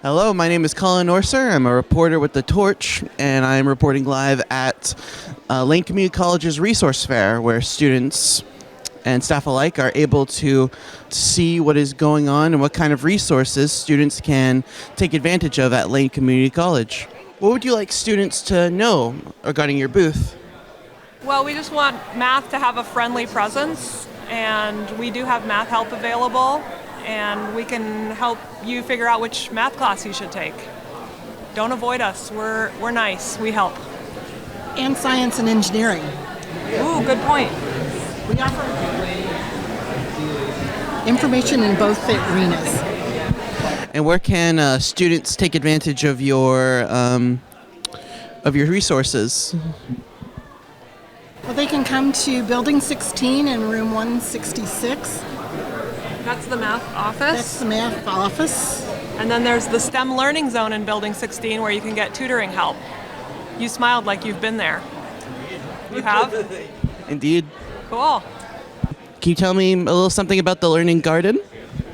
Hello, my name is Colin Orser. I'm a reporter with The Torch, and I'm reporting live at Lane Community College's Resource Fair, where students and staff alike are able to see what is going on and what kind of resources students can take advantage of at Lane Community College. What would you like students to know regarding your booth? Well, we just want math to have a friendly presence, and we do have math help available, and we can help you figure out which math class you should take. Don't avoid us. We're nice. We help. And science and engineering. Ooh, good point. We offer information in both arenas. And where can students take advantage of your resources? Well, they can come to Building 16 in room 166. That's the math office. That's the math office. And then there's the STEM Learning Zone in Building 16 where you can get tutoring help. You smiled like you've been there. You have? Indeed. Cool. Can you tell me a little something about the Learning Garden?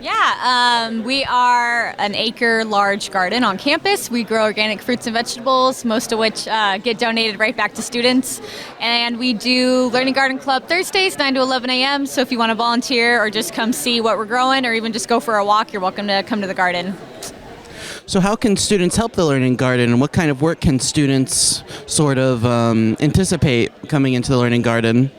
Yeah, we are an acre-large garden on campus. We grow organic fruits and vegetables, most of which get donated right back to students. And we do Learning Garden Club Thursdays, 9 to 11 a.m. So if you want to volunteer or just come see what we're growing or even just go for a walk, you're welcome to come to the garden. So how can students help the Learning Garden, and what kind of work can students sort of anticipate coming into the Learning Garden?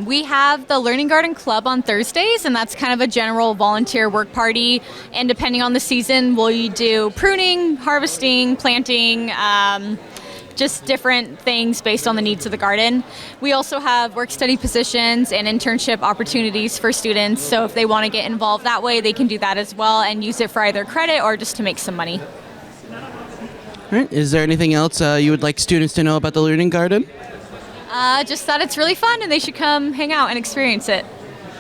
We have the Learning Garden Club on Thursdays, and that's kind of a general volunteer work party. And depending on the season, we'll do pruning, harvesting, planting, just different things based on the needs of the garden. We also have work-study positions and internship opportunities for students. So if they want to get involved that way, they can do that as well and use it for either credit or just to make some money. All right. Is there anything else you would like students to know about the Learning Garden? Just thought it's really fun and they should come hang out and experience it.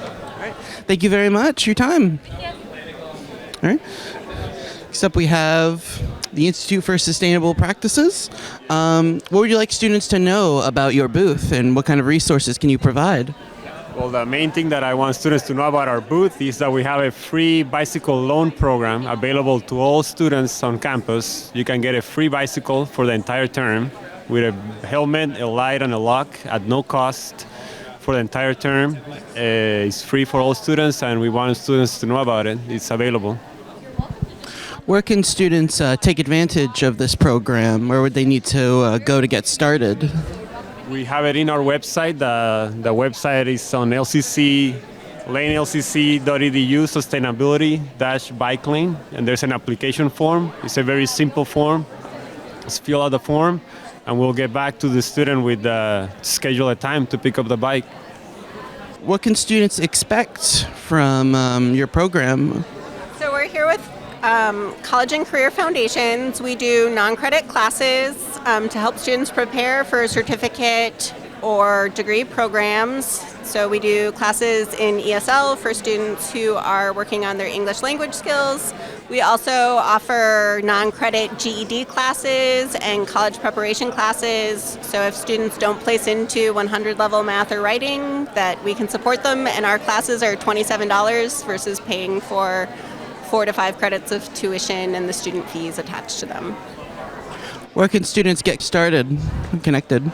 All right. Thank you very much for your time. Yeah. All right. Next up we have the Institute for Sustainable Practices. What would you like students to know about your booth, and what kind of resources can you provide? Well, the main thing that I want students to know about our booth is that we have a free bicycle loan program available to all students on campus. You can get a free bicycle for the entire term with a helmet, a light, and a lock at no cost for the entire term. It's free for all students, and we want students to know about it. It's available. Where can students take advantage of this program? Where would they need to go to get started? We have it in our website. The website is on LCC, lanelcc.edu, sustainability-bike lane, and there's an application form. It's a very simple form. Just fill out the form, and we'll get back to the student with schedule a time to pick up the bike. What can students expect from your program? So we're here with College and Career Foundations. We do non-credit classes to help students prepare for certificate or degree programs. So we do classes in ESL for students who are working on their English language skills. We also offer non-credit GED classes and college preparation classes. So if students don't place into 100 level math or writing, that we can support them. And our classes are $27 versus paying for 4 to 5 credits of tuition and the student fees attached to them. Where can students get started and connected?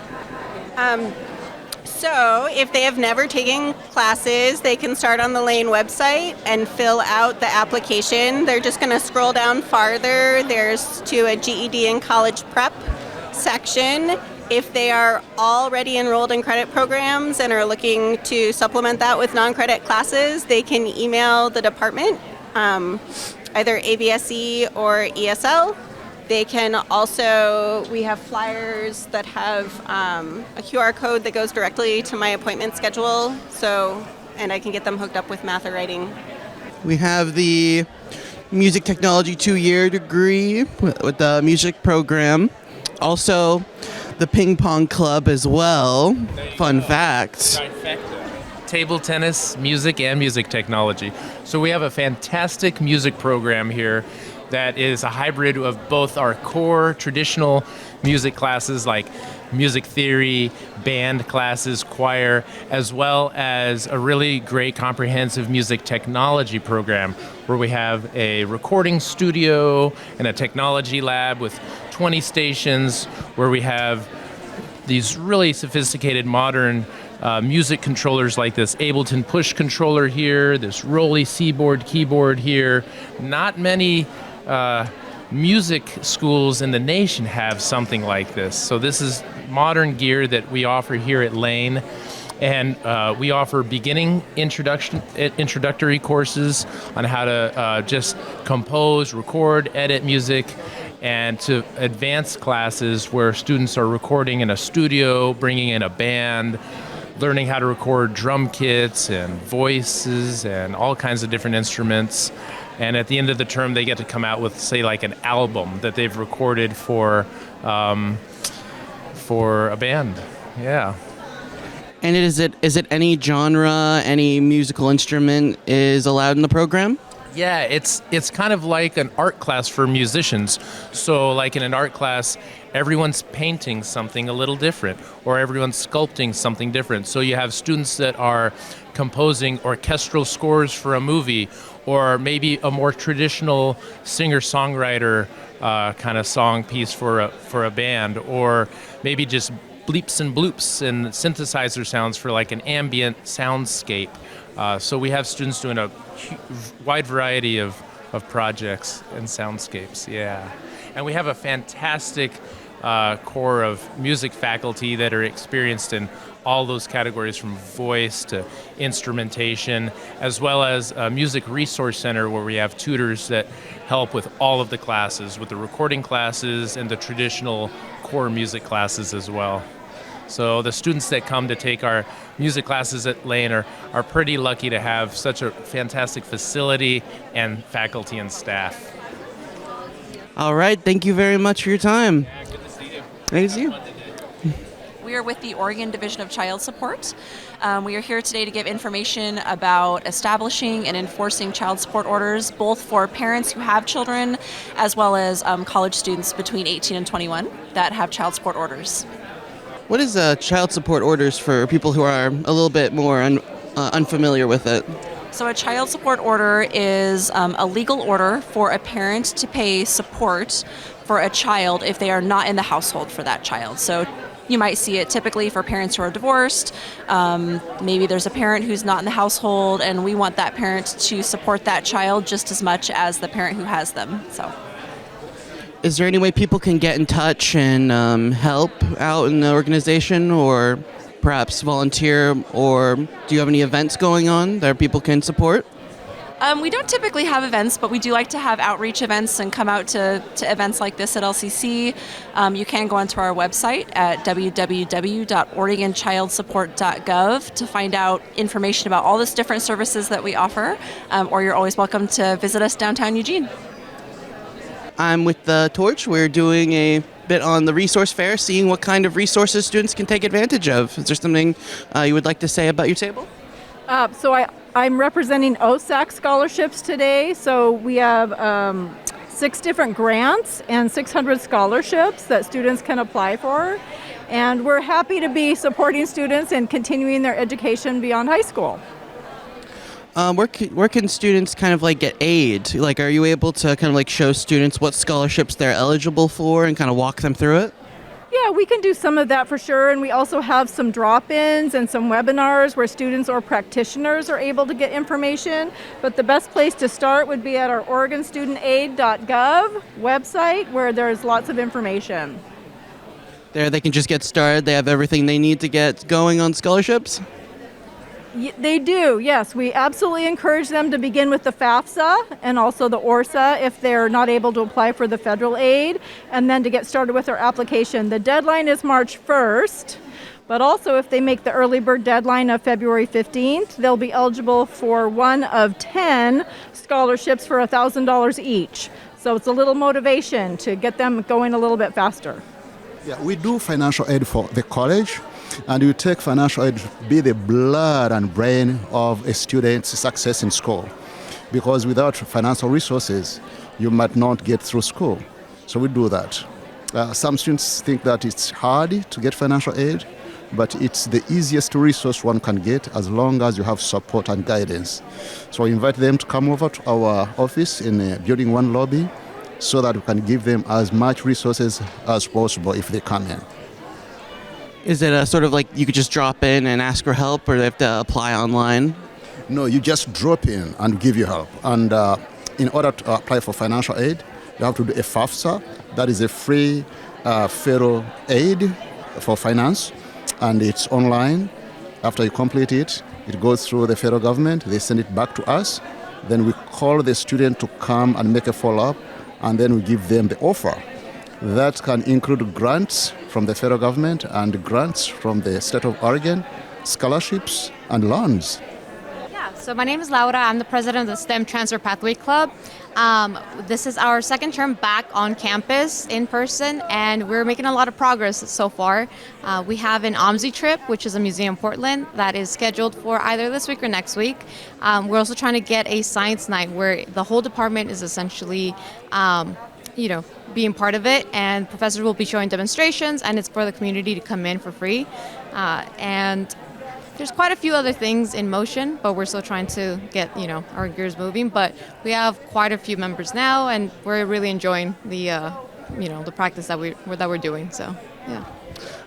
So if they have never taken classes, they can start on the Lane website and fill out the application. They're just going to scroll down farther. There's to a GED and college prep section. If they are already enrolled in credit programs and are looking to supplement that with non-credit classes, they can email the department, either ABSE or ESL. They can also, we have flyers that have a QR code that goes directly to my appointment schedule, and I can get them hooked up with math or writing. We have the music technology 2-year degree with the music program. Also, the ping pong club as well. Fun fact. Table tennis, music, and music technology. So we have a fantastic music program here that is a hybrid of both our core traditional music classes like music theory, band classes, choir, as well as a really great comprehensive music technology program where we have a recording studio and a technology lab with 20 stations where we have these really sophisticated modern music controllers like this Ableton push controller here, this Rolly Seaboard keyboard here. Not many music schools in the nation have something like this. So this is modern gear that we offer here at Lane. And we offer beginning introductory courses on how to just compose, record, edit music, and to advanced classes where students are recording in a studio, bringing in a band, learning how to record drum kits and voices and all kinds of different instruments. And at the end of the term, they get to come out with, say, like an album that they've recorded for a band. Yeah. And is it any genre, any musical instrument is allowed in the program? Yeah, it's kind of like an art class for musicians. So like in an art class, everyone's painting something a little different, or everyone's sculpting something different. So you have students that are composing orchestral scores for a movie, or maybe a more traditional singer-songwriter kind of song piece for a band, or maybe just bleeps and bloops and synthesizer sounds for like an ambient soundscape. So we have students doing a wide variety of projects and soundscapes, yeah. And we have a fantastic core of music faculty that are experienced in all those categories, from voice to instrumentation, as well as a music resource center where we have tutors that help with all of the classes, with the recording classes and the traditional core music classes as well. So the students that come to take our music classes at Lane are pretty lucky to have such a fantastic facility and faculty and staff. All right, thank you very much for your time. Yeah, good to see you. Thank you. We are with the Oregon Division of Child Support. We are here today to give information about establishing and enforcing child support orders, both for parents who have children as well as college students between 18 and 21 that have child support orders. What is child support orders for people who are a little bit more unfamiliar with it? So a child support order is a legal order for a parent to pay support for a child if they are not in the household for that child. So you might see it typically for parents who are divorced. Maybe there's a parent who's not in the household, and we want that parent to support that child just as much as the parent who has them. So. Is there any way people can get in touch and help out in the organization, or perhaps volunteer, or do you have any events going on that people can support? We don't typically have events, but we do like to have outreach events and come out to events like this at LCC. You can go onto our website at www.oregonchildsupport.gov to find out information about all these different services that we offer, or you're always welcome to visit us downtown Eugene. I'm with the Torch. We're doing a bit on the resource fair, seeing what kind of resources students can take advantage of. Is there something you would like to say about your table? I'm representing OSAC scholarships today. So we have 6 different grants and 600 scholarships that students can apply for. And we're happy to be supporting students and continuing their education beyond high school. Where can students kind of like get aid? Like, are you able to kind of like show students what scholarships they're eligible for and kind of walk them through it? Yeah, we can do some of that for sure. And we also have some drop-ins and some webinars where students or practitioners are able to get information. But the best place to start would be at our OregonStudentAid.gov website, where there's lots of information. There, they can just get started. They have everything they need to get going on scholarships? They do, yes. We absolutely encourage them to begin with the FAFSA and also the ORSA if they're not able to apply for the federal aid, and then to get started with their application. The deadline is March 1st, but also if they make the early bird deadline of February 15th, they'll be eligible for one of 10 scholarships for $1,000 each. So it's a little motivation to get them going a little bit faster. Yeah, we do financial aid for the college. And you take financial aid to be the blood and brain of a student's success in school. Because without financial resources, you might not get through school. So we do that. Some students think that it's hard to get financial aid, but it's the easiest resource one can get as long as you have support and guidance. So I invite them to come over to our office in Building 1 lobby so that we can give them as much resources as possible if they come in. Is it a sort of like you could just drop in and ask for help, or do they have to apply online? No, you just drop in and give you help. And in order to apply for financial aid, you have to do a FAFSA. That is a free federal aid for finance, and it's online. After you complete it, it goes through the federal government. They send it back to us. Then we call the student to come and make a follow-up, and then we give them the offer. That can include grants from the federal government and grants from the state of Oregon, scholarships, and loans. Yeah, so my name is Laura. I'm the president of the STEM Transfer Pathway Club. This is our second term back on campus in person, and we're making a lot of progress so far. We have an OMSI trip, which is a museum in Portland, that is scheduled for either this week or next week. We're also trying to get a science night where the whole department is essentially being part of it, and professors will be showing demonstrations, and it's for the community to come in for free. And there's quite a few other things in motion, but we're still trying to get our gears moving. But we have quite a few members now, and we're really enjoying the the practice that we're doing. So yeah.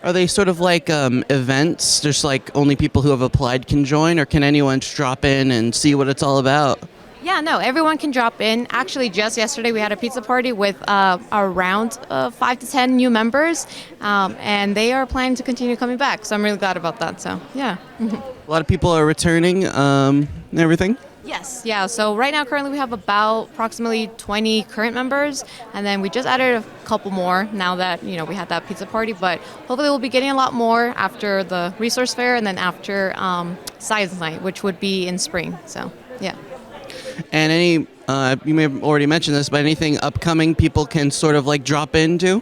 Are they sort of like events, just like only people who have applied can join, or can anyone just drop in and see what it's all about? Yeah, no, everyone can drop in. Actually, just yesterday we had a pizza party with around 5 to 10 new members, and they are planning to continue coming back. So I'm really glad about that. So yeah. A lot of people are returning and everything? Yes, yeah. So right now, currently we have about approximately 20 current members, and then we just added a couple more now that we had that pizza party. But hopefully we'll be getting a lot more after the resource fair and then after Science Night, which would be in spring. So yeah. And any, you may have already mentioned this, but anything upcoming people can sort of like drop into?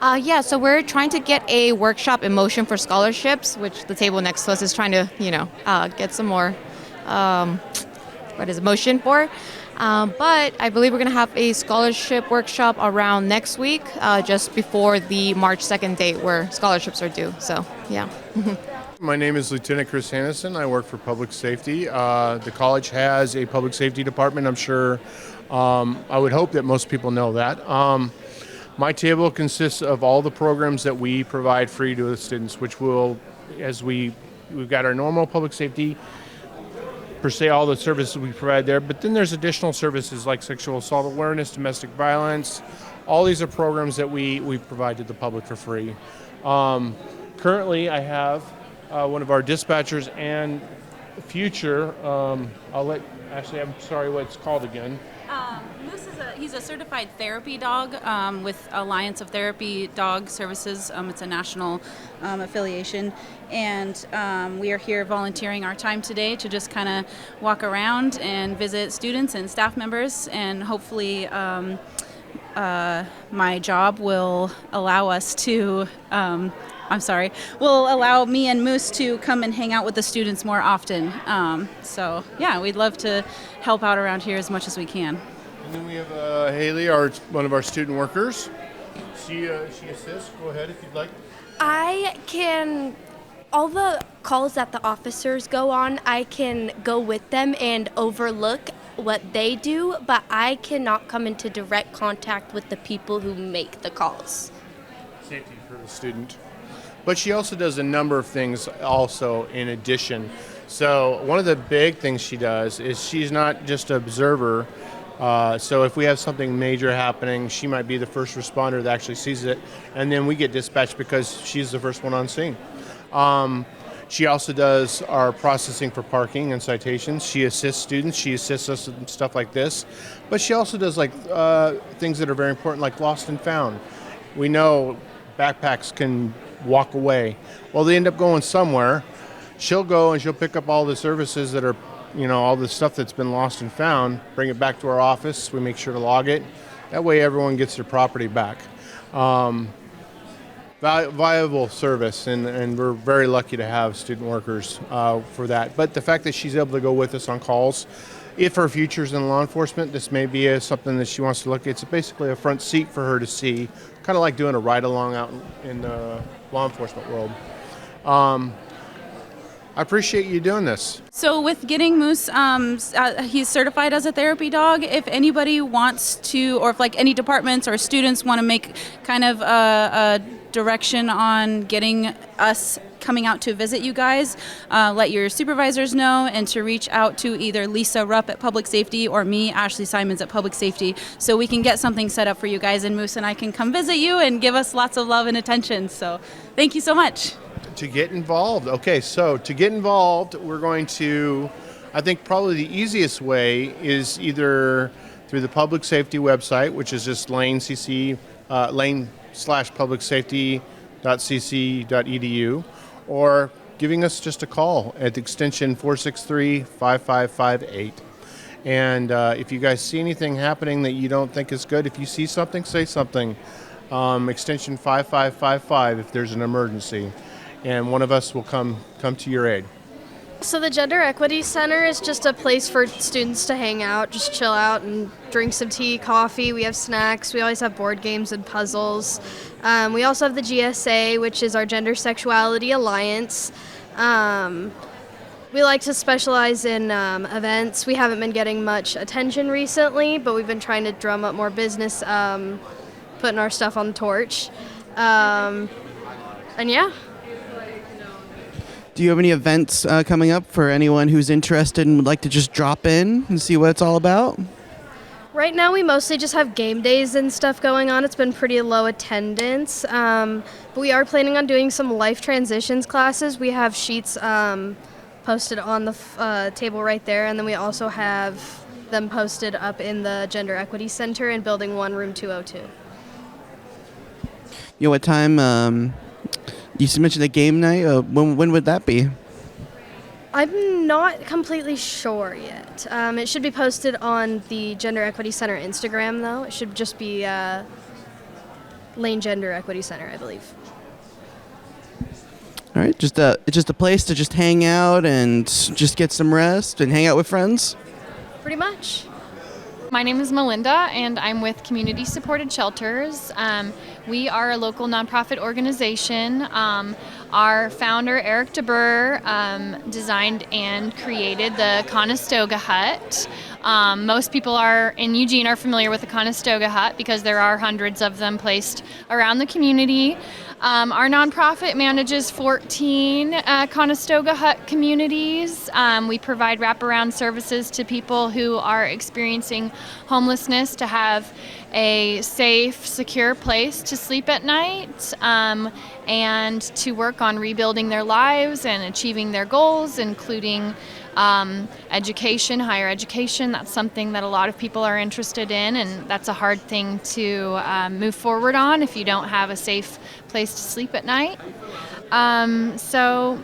Yeah, so we're trying to get a workshop in motion for scholarships, which the table next to us is trying to, get some more, motion for. But I believe we're going to have a scholarship workshop around next week, just before the March 2nd date where scholarships are due. So, yeah. My name is Lieutenant Chris Hannison. I work for public safety. The college has a public safety department. I'm sure, I would hope that most people know that. My table consists of all the programs that we provide free to the students, which will, we've got our normal public safety, per se, all the services we provide there, but then there's additional services like sexual assault awareness, domestic violence. All these are programs that we provide to the public for free. Currently, I have one of our dispatchers and future, I'm sorry what it's called again. Moose he's a certified therapy dog with Alliance of Therapy Dog Services. It's a national affiliation, and we are here volunteering our time today to just kind of walk around and visit students and staff members, and hopefully my job will allow us to will allow me and Moose to come and hang out with the students more often. So yeah, we'd love to help out around here as much as we can. And then we have Haley, one of our student workers. She assists. Go ahead if you'd like. I can, all the calls that the officers go on, I can go with them and overlook what they do, but I cannot come into direct contact with the people who make the calls. Safety for the student. But she also does a number of things also in addition. So one of the big things she does is she's not just an observer. So if we have something major happening, she might be the first responder that actually sees it, and then we get dispatched because she's the first one on scene. She also does our processing for parking and citations. She assists students. She assists us in stuff like this. But she also does things that are very important, like lost and found. We know backpacks can walk away. Well, they end up going somewhere. She'll go and she'll pick up all the services that are, all the stuff that's been lost and found, bring it back to our office. We make sure to log it. That way everyone gets their property back. Viable service, and we're very lucky to have student workers for that. But the fact that she's able to go with us on calls if her future's in law enforcement, this may be something that she wants to look at. It's basically a front seat for her to see, kind of like doing a ride-along out in the law enforcement world. I appreciate you doing this. So with getting Moose, he's certified as a therapy dog. If anybody wants to, or if like any departments or students want to make kind of a direction on getting us coming out to visit you guys, let your supervisors know, and to reach out to either Lisa Rupp at Public Safety or me, Ashley Simons at Public Safety, so we can get something set up for you guys, and Moose and I can come visit you and give us lots of love and attention. So thank you so much. To get involved. Okay, so to get involved, we're going to, I think probably the easiest way is either through the public safety website, which is just lane/publicsafety.cc.edu, or giving us just a call at extension 463-5558. And if you guys see anything happening that you don't think is good, if you see something, say something. Extension 5555 if there's an emergency. And one of us will come to your aid. So the Gender Equity Center is just a place for students to hang out, just chill out and drink some tea, coffee. We have snacks. We always have board games and puzzles. We also have the GSA, which is our Gender Sexuality Alliance. We like to specialize in events. We haven't been getting much attention recently, but we've been trying to drum up more business, putting our stuff on the torch. And yeah. Do you have any events coming up for anyone who's interested and would like to just drop in and see what it's all about? Right now we mostly just have game days and stuff going on. It's been pretty low attendance. But we are planning on doing some life transitions classes. We have sheets posted on the table right there, and then we also have them posted up in the Gender Equity Center in Building 1, Room 202. You know what time? You mentioned a game night. When would that be? I'm not completely sure yet. It should be posted on the Gender Equity Center Instagram, though. It should just be Lane Gender Equity Center, I believe. All right, just a place to just hang out and just get some rest and hang out with friends? Pretty much. My name is Melinda, and I'm with Community Supported Shelters. We are a local nonprofit organization. Our founder, Eric DeBurr, designed and created the Conestoga Hut. Most people in Eugene are familiar with the Conestoga Hut because there are hundreds of them placed around the community. Our nonprofit manages 14 Conestoga Hut communities. We provide wraparound services to people who are experiencing homelessness to have a safe, secure place to sleep at night, and to work on rebuilding their lives and achieving their goals, including education, higher education. That's something that a lot of people are interested in, and that's a hard thing to move forward on if you don't have a safe place to sleep at night. So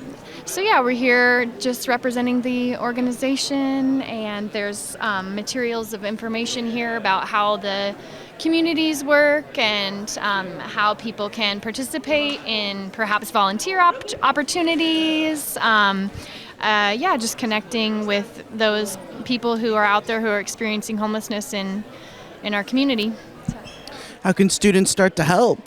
yeah, we're here just representing the organization, and there's materials of information here about how the communities work and how people can participate in perhaps volunteer opportunities. Just connecting with those people who are out there who are experiencing homelessness in our community. How can students start to help?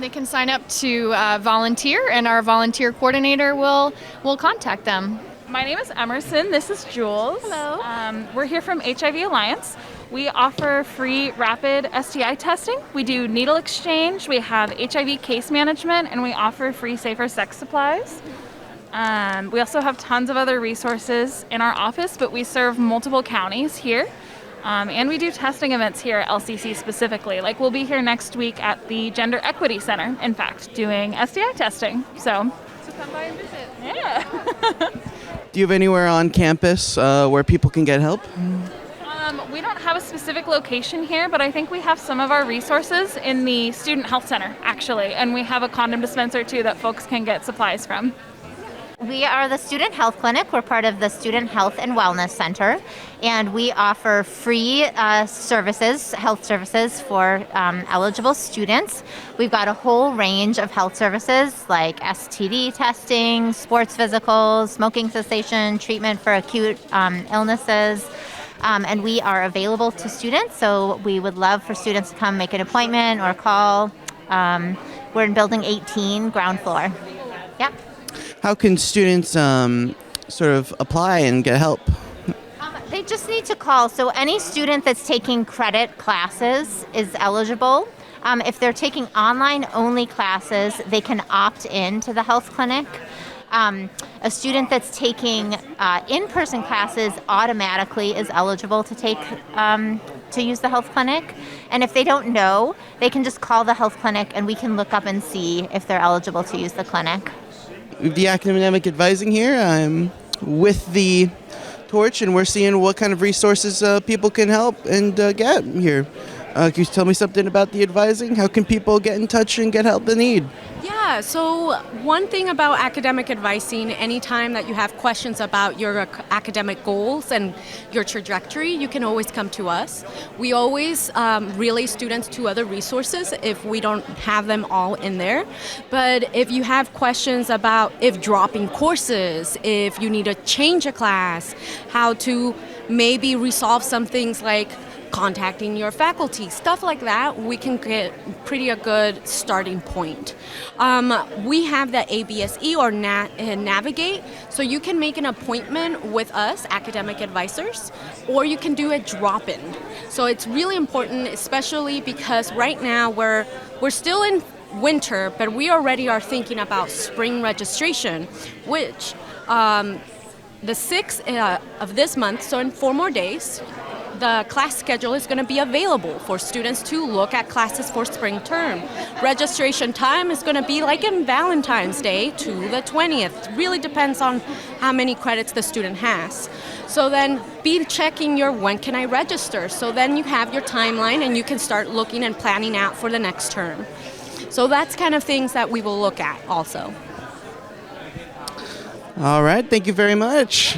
They can sign up to volunteer, and our volunteer coordinator will contact them. My name is Emerson. This is Jules. Hello. We're here from HIV Alliance. We offer free rapid STI testing. We do needle exchange. We have HIV case management, and we offer free safer sex supplies. We also have tons of other resources in our office, but we serve multiple counties here. And we do testing events here at LCC specifically. Like, we'll be here next week at the Gender Equity Center, in fact, doing STI testing. So come by and visit. Yeah. Do you have anywhere on campus where people can get help? We don't have a specific location here, but I think we have some of our resources in the Student Health Center, actually. And we have a condom dispenser, too, that folks can get supplies from. We are the Student Health Clinic. We're part of the Student Health and Wellness Center, and we offer free services, health services for eligible students. We've got a whole range of health services like STD testing, sports physicals, smoking cessation, treatment for acute illnesses. And we are available to students, so we would love for students to come make an appointment or call. We're in building 18, ground floor. Yep. How can students sort of apply and get help? They just need to call. So any student that's taking credit classes is eligible. If they're taking online-only classes, they can opt in to the health clinic. A student that's taking in-person classes automatically is eligible to take to use the health clinic. And if they don't know, they can just call the health clinic and we can look up and see if they're eligible to use the clinic. The academic advising here. I'm with the Torch, and we're seeing what kind of resources people can help and get here. Can you tell me something about the advising? How can people get in touch and get help they need? Yeah, so one thing about academic advising, anytime that you have questions about your academic goals and your trajectory, you can always come to us. We always relay students to other resources if we don't have them all in there. But if you have questions about if dropping courses, if you need to change a class, how to maybe resolve some things like contacting your faculty, stuff like that, we can get pretty a good starting point. We have the ABSE or Navigate, so you can make an appointment with us, academic advisors, or you can do a drop-in. So it's really important, especially because right now we're still in winter, but we already are thinking about spring registration, which the 6th of this month, so in 4 more days, the class schedule is going to be available for students to look at classes for spring term. Registration time is going to be like in Valentine's Day to the 20th. It really depends on how many credits the student has. So then be checking your when can I register. So then you have your timeline and you can start looking and planning out for the next term. So that's kind of things that we will look at also. All right, thank you very much.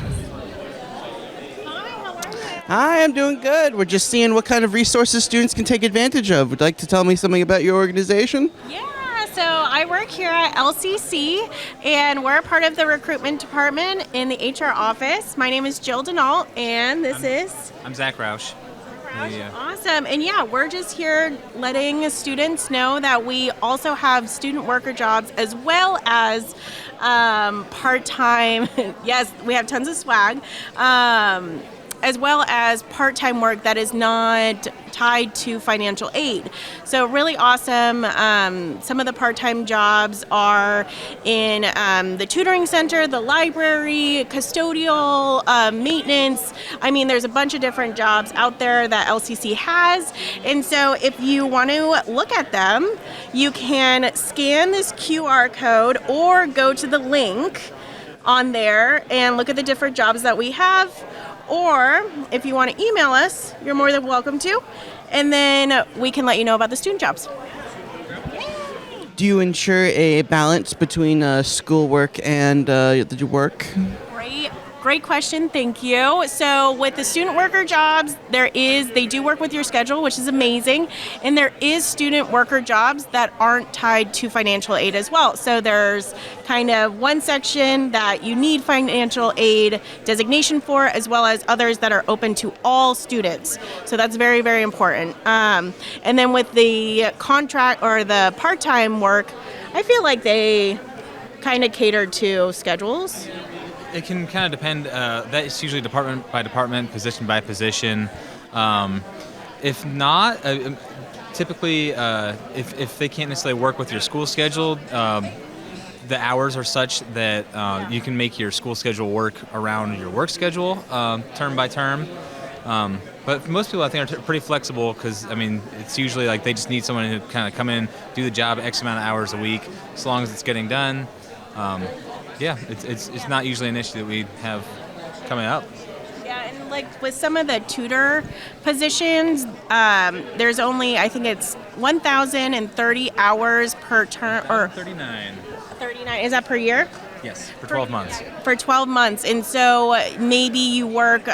Hi, I'm doing good. We're just seeing what kind of resources students can take advantage of. Would you like to tell me something about your organization? Yeah, so I work here at LCC, and we're part of the recruitment department in the HR office. My name is Jill Denault, and I'm Zach Roush. Awesome. And yeah, we're just here letting students know that we also have student worker jobs as well as part-time. Yes, we have tons of swag. As well as part-time work that is not tied to financial aid. So really awesome. Some of the part-time jobs are in the tutoring center, the library, custodial, maintenance. I mean, there's a bunch of different jobs out there that LCC has. And so if you want to look at them, you can scan this QR code or go to the link on there and look at the different jobs that we have. Or if you want to email us, you're more than welcome to. And then we can let you know about the student jobs. Do you ensure a balance between schoolwork and the work? Great question, thank you. So with the student worker jobs, they do work with your schedule, which is amazing. And there is student worker jobs that aren't tied to financial aid as well. So there's kind of one section that you need financial aid designation for, as well as others that are open to all students. So that's very, very important. And then with the contract or the part-time work, I feel like they kind of cater to schedules. It can kind of depend. That's usually department by department, position by position. If not, typically, if they can't necessarily work with your school schedule, the hours are such that you can make your school schedule work around your work schedule, term by term. But for most people, I think, are pretty flexible because, I mean, it's usually like they just need someone who kind of come in, do the job X amount of hours a week, as long as it's getting done. Yeah, it's not usually an issue that we have coming up. Yeah, and like with some of the tutor positions, there's only, I think it's 1,030 hours per term, or 39. 39, is that per year? Yes, for 12 months. For 12 months, and so maybe you work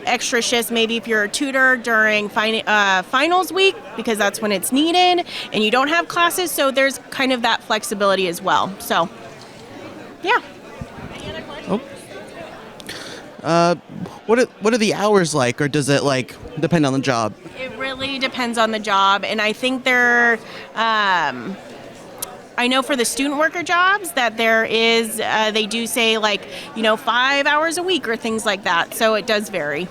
extra shifts, maybe if you're a tutor during finals week, because that's when it's needed, and you don't have classes, so there's kind of that flexibility as well. So, yeah. What are the hours like, or does it like depend on the job? It really depends on the job, and I think they're. I know for the student worker jobs that there is, they do say 5 hours a week or things like that. So it does vary.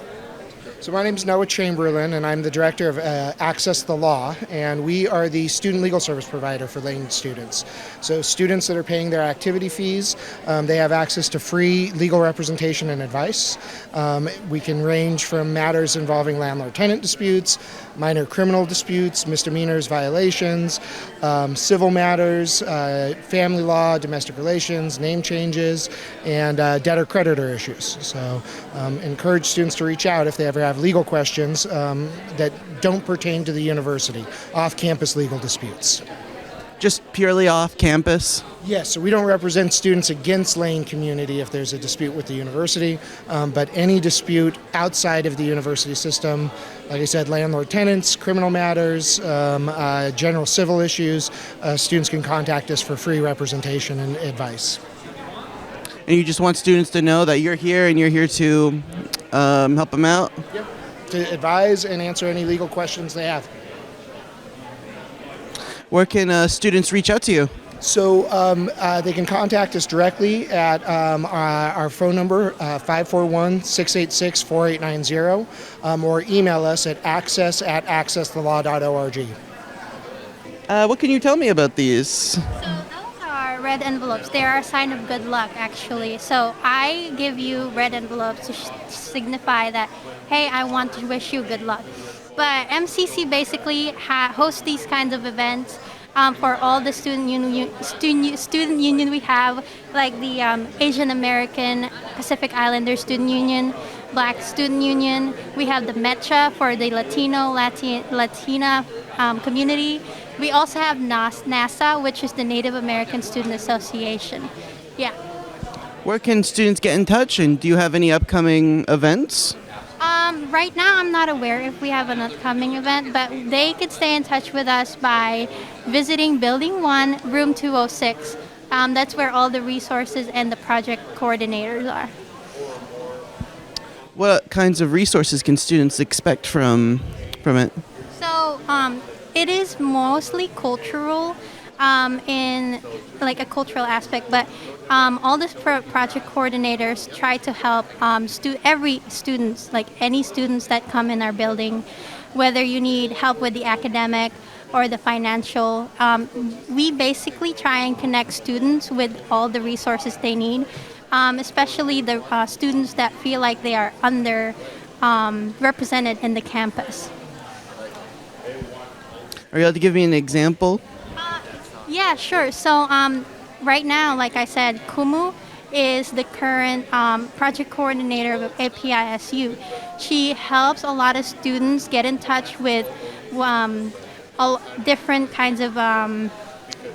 So my name is Noah Chamberlain, and I'm the director of Access the Law, and we are the student legal service provider for Lane students. So students that are paying their activity fees, they have access to free legal representation and advice. We can range from matters involving landlord-tenant disputes, minor criminal disputes, misdemeanors, violations, civil matters, family law, domestic relations, name changes, and debtor-creditor issues. So encourage students to reach out if they ever have legal questions that don't pertain to the university, off-campus legal disputes. Just purely off campus? Yes, so we don't represent students against Lane community if there's a dispute with the university, but any dispute outside of the university system, like I said, landlord-tenants, criminal matters, general civil issues, students can contact us for free representation and advice. And you just want students to know that you're here and you're here to help them out? Yep. To advise and answer any legal questions they have. Where can students reach out to you? So they can contact us directly at our phone number, 541-686-4890, or email us at access@accesstelaw.org. What can you tell me about these? Are red envelopes. They are a sign of good luck, actually. So I give you red envelopes to signify that, hey, I want to wish you good luck. But MCC basically hosts these kinds of events for all the student union we have, like the Asian American Pacific Islander Student Union, Black Student Union. We have the MECHA for the Latina community. We also have NASA, which is the Native American Student Association. Yeah. Where can students get in touch, and do you have any upcoming events? Right now, I'm not aware if we have an upcoming event, but they could stay in touch with us by visiting Building 1, Room 206. That's where all the resources and the project coordinators are. What kinds of resources can students expect from it? So it is mostly cultural, in like a cultural aspect, but all the project coordinators try to help every students, like any students that come in our building, whether you need help with the academic or the financial. We basically try and connect students with all the resources they need, especially the students that feel like they are represented in the campus. Are you able to give me an example? Yeah, sure. So right now, like I said, Kumu is the current project coordinator of APISU. She helps a lot of students get in touch with different kinds of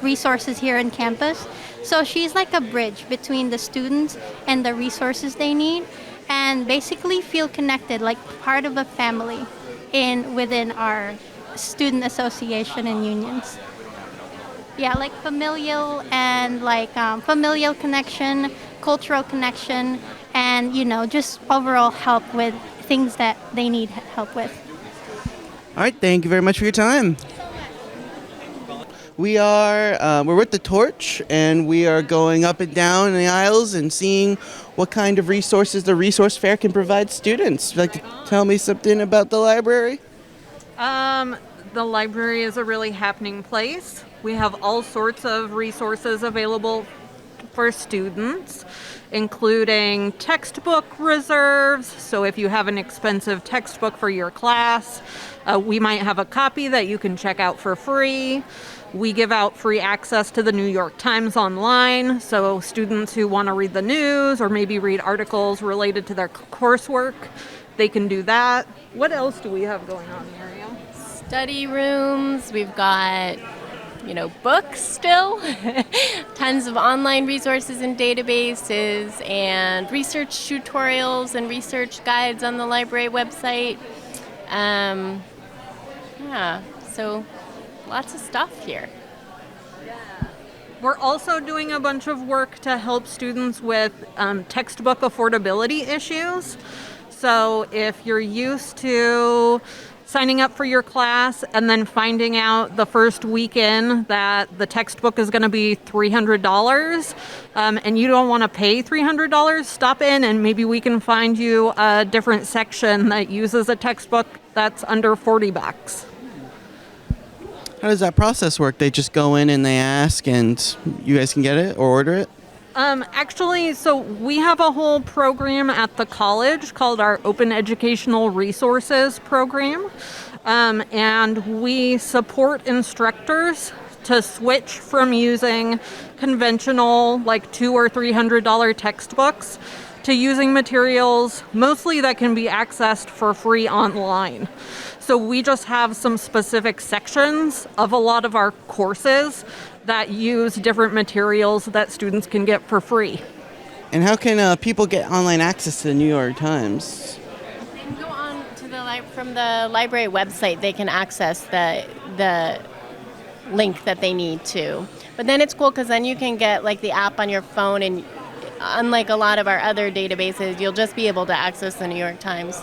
resources here on campus. So she's like a bridge between the students and the resources they need, and basically feel connected, like part of a family within our student association and unions. Yeah, like familial and familial connection, cultural connection, and just overall help with things that they need help with. All right, thank you very much for your time. We're with the Torch, and we are going up and down the aisles and seeing what kind of resources the Resource Fair can provide students. Would you like to tell me something about the library? The library is a really happening place. We have all sorts of resources available for students, including textbook reserves. So if you have an expensive textbook for your class, we might have a copy that you can check out for free. We give out free access to the New York Times online, so students who want to read the news or maybe read articles related to their coursework, they can do that. What else do we have going on, Miriam? Study rooms, we've got, books still, tons of online resources and databases, and research tutorials and research guides on the library website. So lots of stuff here. We're also doing a bunch of work to help students with textbook affordability issues. So if you're used to signing up for your class and then finding out the first weekend that the textbook is going to be $300 and you don't want to pay $300, stop in and maybe we can find you a different section that uses a textbook that's under $40. How does that process work? They just go in and they ask, and you guys can get it or order it? Actually, so we have a whole program at the college called our Open Educational Resources program, and we support instructors to switch from using conventional like $200 or $300 textbooks to using materials mostly that can be accessed for free online. So we just have some specific sections of a lot of our courses that use different materials that students can get for free. And how can people get online access to the New York Times? They can go on to from the library website. They can access the link that they need to. But then it's cool because then you can get like the app on your phone, and unlike a lot of our other databases, you'll just be able to access the New York Times.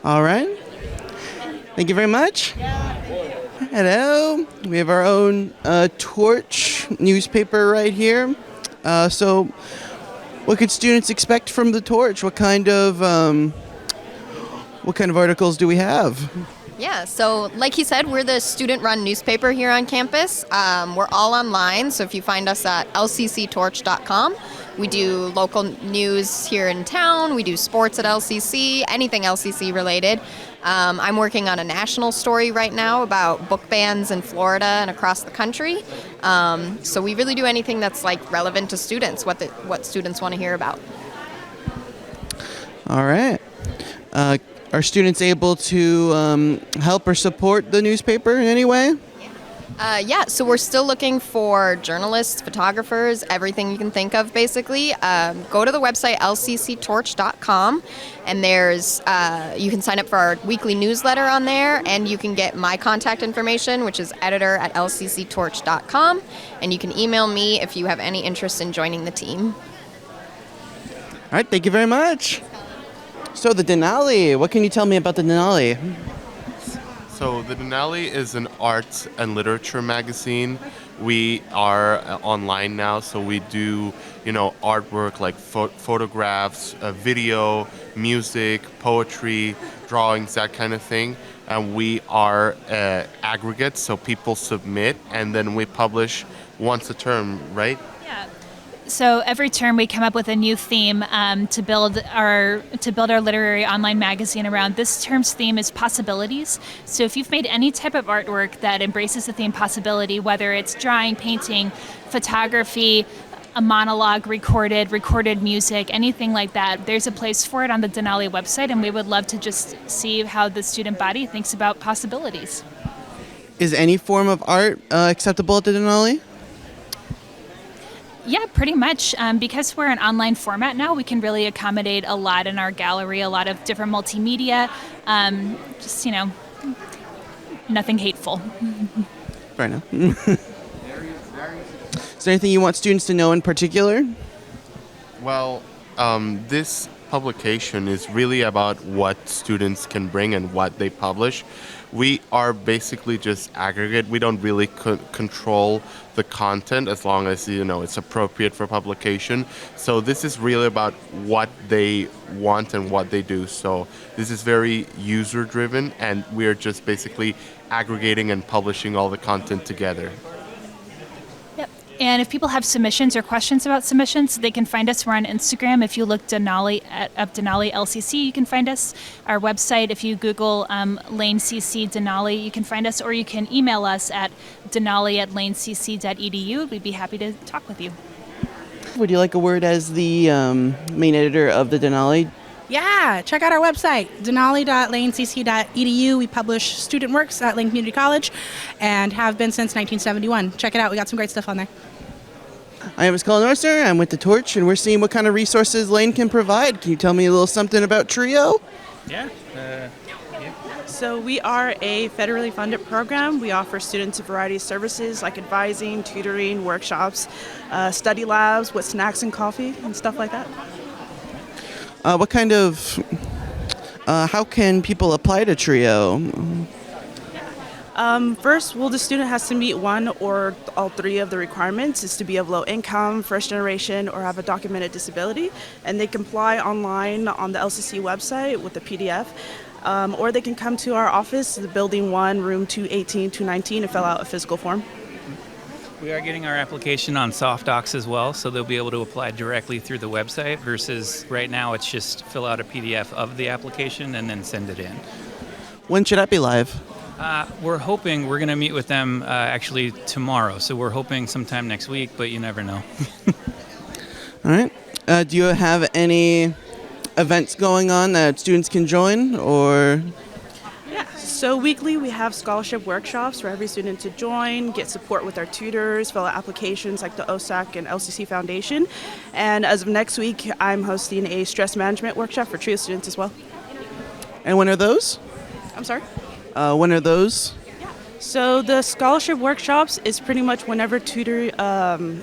All right. Thank you very much. Hello. We have our own Torch newspaper right here. So what could students expect from the Torch? What kind of articles do we have? Yeah, so like he said, we're the student-run newspaper here on campus. We're all online, so if you find us at lcctorch.com, we do local news here in town, we do sports at LCC, anything LCC related. I'm working on a national story right now about book bans in Florida and across the country. So we really do anything that's like relevant to students, what students want to hear about. All right. Are students able to help or support the newspaper in any way? Yeah, so we're still looking for journalists, photographers, everything you can think of, basically. Go to the website lcctorch.com, and there's you can sign up for our weekly newsletter on there, and you can get my contact information, which is editor@lcctorch.com, and you can email me if you have any interest in joining the team. All right, thank you very much. So the Denali, what can you tell me about the Denali? So the Denali is an arts and literature magazine. We are online now, so we do, artwork like photographs, video, music, poetry, drawings, that kind of thing. And we are aggregates, so people submit, and then we publish once a term, right? Yeah. So every term we come up with a new theme to build our literary online magazine around. This term's theme is possibilities. So if you've made any type of artwork that embraces the theme possibility, whether it's drawing, painting, photography, a monologue recorded music, anything like that, there's a place for it on the Denali website, and we would love to just see how the student body thinks about possibilities. Is any form of art acceptable at the Denali? Yeah, pretty much. Because we're an online format now, we can really accommodate a lot in our gallery, a lot of different multimedia. Nothing hateful. Fair enough. Is there anything you want students to know in particular? Well, this publication is really about what students can bring and what they publish. We are basically just aggregate. We don't really control the content as long as it's appropriate for publication. So this is really about what they want and what they do. So this is very user driven, and we're just basically aggregating and publishing all the content together. And if people have submissions or questions about submissions, they can find us. We're on Instagram. If you look Denali up Denali LCC, you can find us. Our website, if you Google Lane CC Denali, you can find us, or you can email us at denali@lanecc.edu. We'd be happy to talk with you. Would you like a word as the main editor of the Denali? Yeah, check out our website, denali.lanecc.edu. We publish student works at Lane Community College and have been since 1971. Check it out. We got some great stuff on there. I am Colin Orser. I'm with the Torch, and we're seeing what kind of resources Lane can provide. Can you tell me a little something about Trio? Yeah. So we are a federally funded program. We offer students a variety of services like advising, tutoring, workshops, study labs with snacks and coffee and stuff like that. How can people apply to TRIO? First, the student has to meet one or all three of the requirements, is to be of low income, first generation, or have a documented disability. And they can apply online on the LCC website with a PDF. Or they can come to our office, the Building 1, Room 218, 219, and fill out a physical form. We are getting our application on SoftDocs as well, so they'll be able to apply directly through the website versus right now it's just fill out a PDF of the application and then send it in. When should that be live? We're hoping we're going to meet with them actually tomorrow, so we're hoping sometime next week, but you never know. All right. Do you have any events going on that students can join, or? Yeah, so weekly we have scholarship workshops for every student to join, get support with our tutors, fill out applications like the OSAC and LCC Foundation. And as of next week, I'm hosting a stress management workshop for TRIO students as well. And when are those? I'm sorry? When are those? So the scholarship workshops is pretty much whenever tutor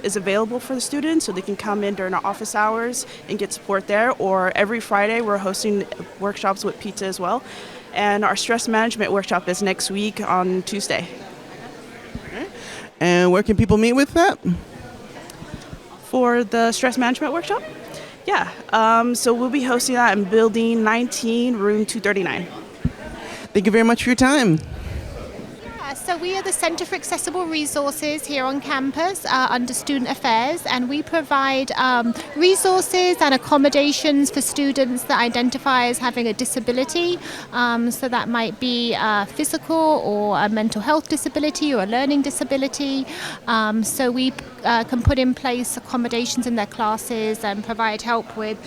is available for the students, so they can come in during our office hours and get support there. Or every Friday we're hosting workshops with pizza as well. And our stress management workshop is next week on Tuesday. And where can people meet with that? For the stress management workshop? Yeah, so we'll be hosting that in Building 19, Room 239. Thank you very much for your time. So we are the Centre for Accessible Resources here on campus under Student Affairs, and we provide resources and accommodations for students that identify as having a disability. So that might be physical or a mental health disability or a learning disability. So we can put in place accommodations in their classes and provide help with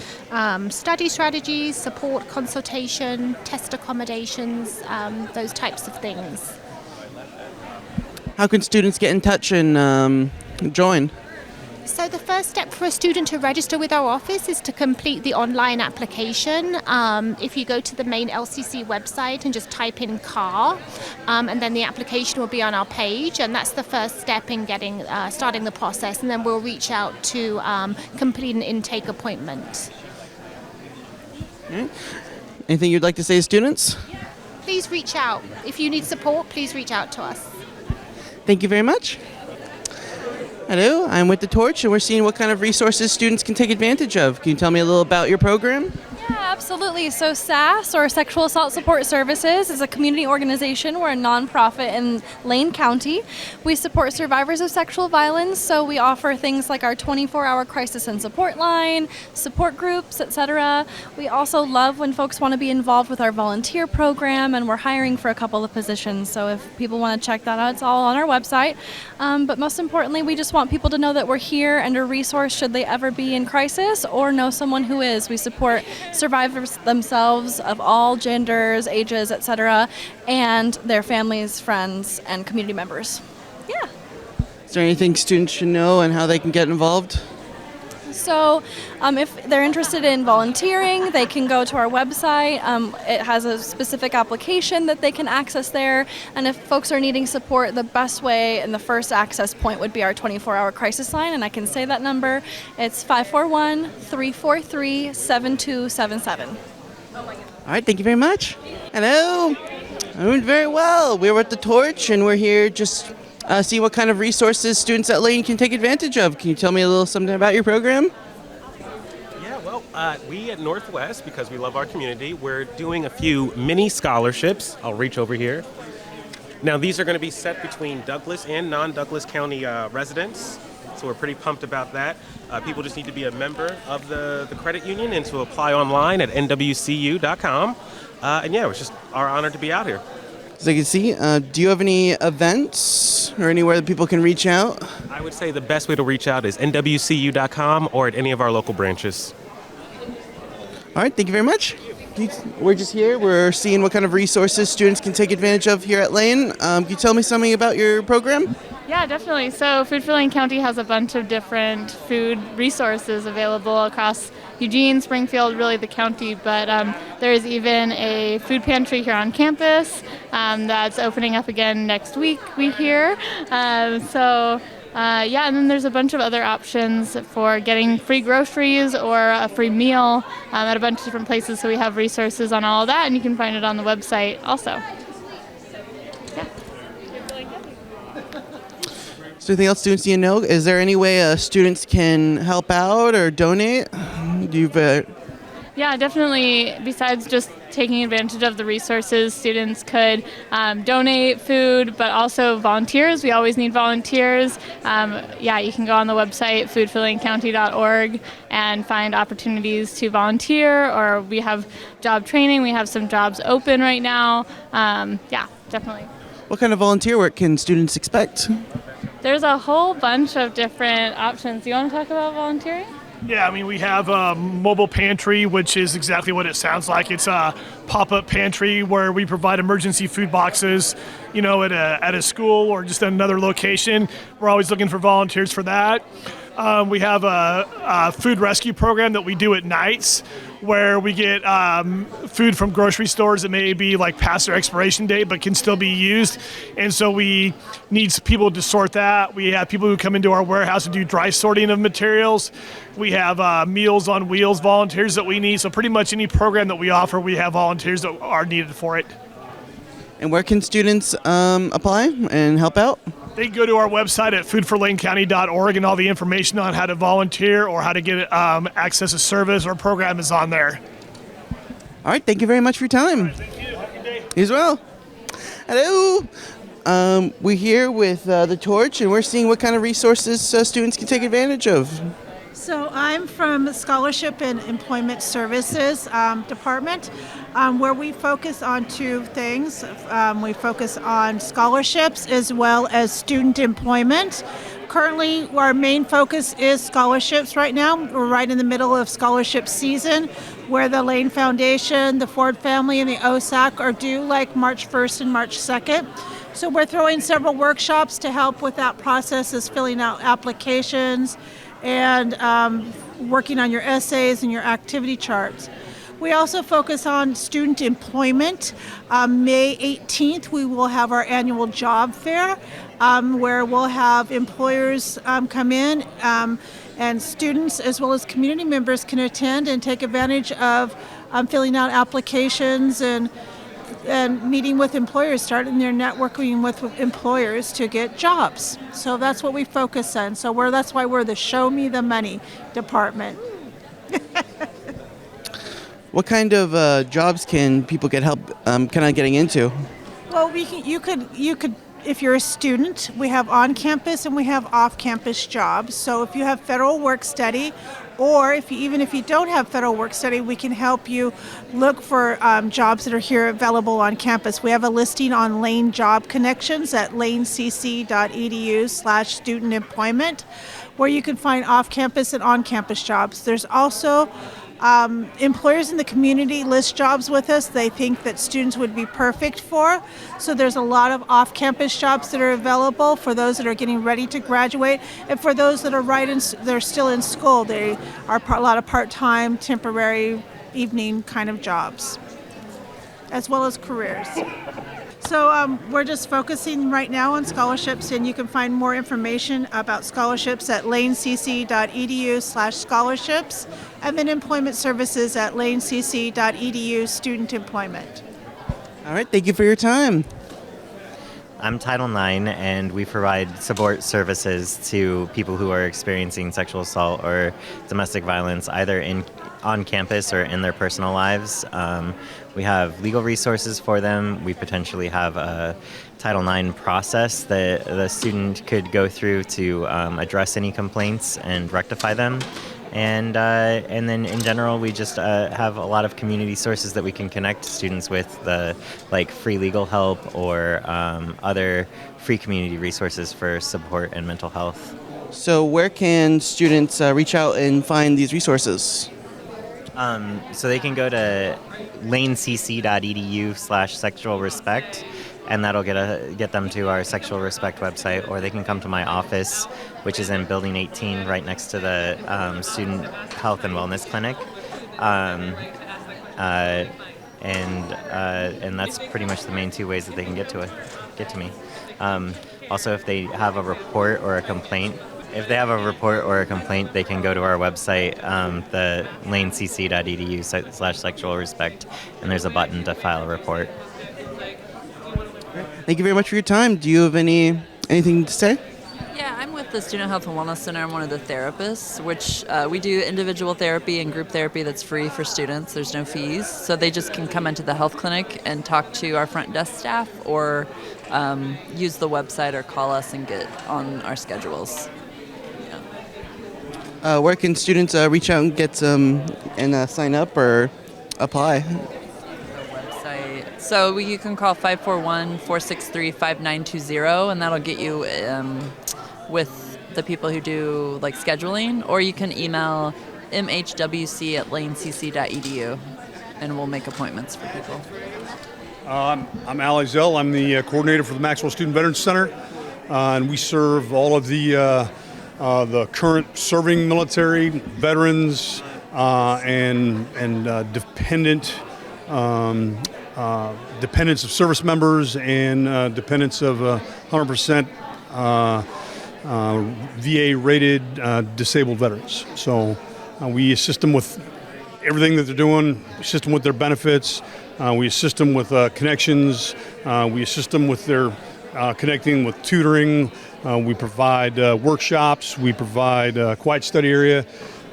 study strategies, support, consultation, test accommodations, those types of things. How can students get in touch and join? So the first step for a student to register with our office is to complete the online application. If you go to the main LCC website and just type in CAR, and then the application will be on our page, and that's the first step in getting starting the process, and then we'll reach out to complete an intake appointment. Okay. Anything you'd like to say to students? Please reach out. If you need support, please reach out to us. Thank you very much. Hello, I'm with The Torch, and we're seeing what kind of resources students can take advantage of. Can you tell me a little about your program? Yeah, absolutely. So SAS, or Sexual Assault Support Services, is a community organization. We're a nonprofit in Lane County. We support survivors of sexual violence, so we offer things like our 24-hour crisis and support line, support groups, etc. We also love when folks want to be involved with our volunteer program, and we're hiring for a couple of positions. So if people want to check that out, it's all on our website. But most importantly, we just want people to know that we're here and a resource should they ever be in crisis or know someone who is. We support survivors themselves of all genders, ages, etc., and their families, friends, and community members. Yeah. Is there anything students should know and how they can get involved? So if they're interested in volunteering, they can go to our website. It has a specific application that they can access there. And if folks are needing support, the best way and the first access point would be our 24-hour crisis line. And I can say that number. It's 541-343-7277. All right, thank you very much. Hello. I'm doing very well. We're with The Torch, and we're here just see what kind of resources students at Lane can take advantage of. Can you tell me a little something about your program? Yeah, well, we at Northwest, because we love our community, we're doing a few mini scholarships. I'll reach over here. Now, these are going to be set between Douglas and non-Douglas County residents, so we're pretty pumped about that. People just need to be a member of the credit union and to apply online at nwcu.com. And yeah, it's just our honor to be out here. As I can see, do you have any events or anywhere that people can reach out? I would say the best way to reach out is nwcu.com or at any of our local branches. All right, thank you very much. We're just here. We're seeing what kind of resources students can take advantage of here at Lane. Can you tell me something about your program? Yeah, definitely. So Food for Lane County has a bunch of different food resources available across Eugene, Springfield, really the county, but there is even a food pantry here on campus that's opening up again next week, we hear. And then there's a bunch of other options for getting free groceries or a free meal at a bunch of different places. So we have resources on all of that, and you can find it on the website also. So anything else students need to know? Is there any way students can help out or donate? Yeah, definitely. Besides just taking advantage of the resources, students could donate food, but also volunteers. We always need volunteers. You can go on the website, foodforlanecounty.org, and find opportunities to volunteer, or we have job training. We have some jobs open right now. Definitely. What kind of volunteer work can students expect? There's a whole bunch of different options. Do you want to talk about volunteering? Yeah, I mean, we have a mobile pantry, which is exactly what it sounds like. It's a pop-up pantry where we provide emergency food boxes, at a school or just at another location. We're always looking for volunteers for that. We have a food rescue program that we do at nights where we get food from grocery stores that may be like past their expiration date but can still be used. And so we need people to sort that. We have people who come into our warehouse and do dry sorting of materials. We have Meals on Wheels volunteers that we need. So pretty much any program that we offer, we have volunteers that are needed for it. And where can students apply and help out? They can go to our website at foodforlanecounty.org, and all the information on how to volunteer or how to get access to service or program is on there. All right, thank you very much for your time. Right, thank you. Have a good day. You as well. Hello. We're here with the Torch, and we're seeing what kind of resources students can take advantage of. So I'm from Scholarship and Employment Services Department, where we focus on two things. We focus on scholarships as well as student employment. Currently, our main focus is scholarships right now. We're right in the middle of scholarship season, where the Lane Foundation, the Ford family, and the OSAC are due like March 1st and March 2nd. So we're throwing several workshops to help with that process, as filling out applications and working on your essays and your activity charts. We also focus on student employment. May 18th, we will have our annual job fair, where we'll have employers come in, and students as well as community members can attend and take advantage of filling out applications and meeting with employers, starting their networking with employers to get jobs. So that's what we focus on. So that's why we're the Show Me the Money department. What kind of jobs can people get help kind of getting into? Well, you could. If you're a student, we have on-campus and we have off-campus jobs. So if you have federal work study, or even if you don't have federal work study, we can help you look for jobs that are here available on campus. We have a listing on Lane Job Connections at lanecc.edu/student employment, where you can find off-campus and on-campus jobs. There's also employers in the community list jobs with us they think that students would be perfect for. So there's a lot of off-campus jobs that are available for those that are getting ready to graduate, and for those that are they're still in school. They are a lot of part-time, temporary, evening kind of jobs, as well as careers. So we're just focusing right now on scholarships, and you can find more information about scholarships at lanecc.edu/scholarships, and then employment services at lanecc.edu/student employment. All right, thank you for your time. I'm Title IX, and we provide support services to people who are experiencing sexual assault or domestic violence, either on campus or in their personal lives. We have legal resources for them. We potentially have a Title IX process that the student could go through to address any complaints and rectify them. And then in general, we just have a lot of community sources that we can connect students with, like free legal help or other free community resources for support and mental health. So where can students reach out and find these resources? So they can go to lanecc.edu/sexual respect, and that'll get them to our Sexual Respect website, or they can come to my office, which is in Building 18, right next to the Student Health and Wellness Clinic. And that's pretty much the main two ways that they can get to me. Also, if they have a report or a complaint, they can go to our website, the lanecc.edu/sexualrespect, and there's a button to file a report. Thank you very much for your time. Do you have anything to say? Yeah, I'm with the Student Health and Wellness Center. I'm one of the therapists, which we do individual therapy and group therapy that's free for students. There's no fees. So they just can come into the health clinic and talk to our front desk staff, or use the website or call us and get on our schedules. Where can students reach out and get and sign up or apply? So you can call 541-463-5920, and that'll get you with the people who do like scheduling, or you can email mhwc@lanecc.edu, and we'll make appointments for people. I'm Ali Zell. I'm the coordinator for the Maxwell Student Veterans Center, and we serve all of the current serving military, veterans, and dependents of service members, and dependents of 100% VA-rated disabled veterans. So we assist them with everything that they're doing, assist them with their benefits, we assist them with connections, we assist them with their connecting with tutoring, we provide workshops, we provide a quiet study area,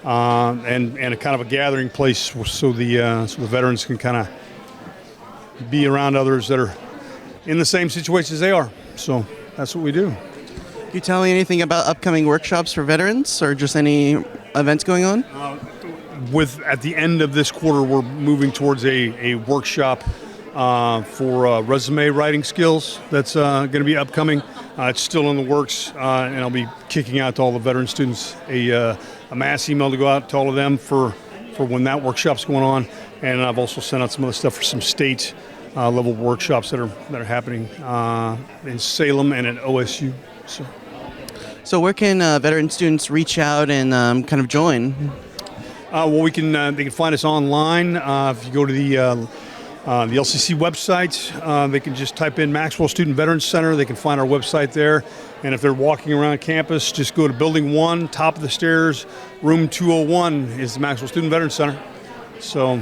and a kind of a gathering place so the veterans can kind of be around others that are in the same situation as they are. So that's what we do. Can you tell me anything about upcoming workshops for veterans, or just any events going on? At the end of this quarter, we're moving towards a workshop for resume writing skills. That's going to be upcoming. It's still in the works, and I'll be kicking out to all the veteran students a mass email to go out to all of them for when that workshop's going on. And I've also sent out some other stuff for some state level workshops that are happening in Salem and at OSU. So where can veteran students reach out and kind of join? Well, they can find us online. If you go to the LCC website, they can just type in Maxwell Student Veterans Center. They can find our website there. And if they're walking around campus, just go to Building 1, top of the stairs, room 201 is the Maxwell Student Veterans Center. So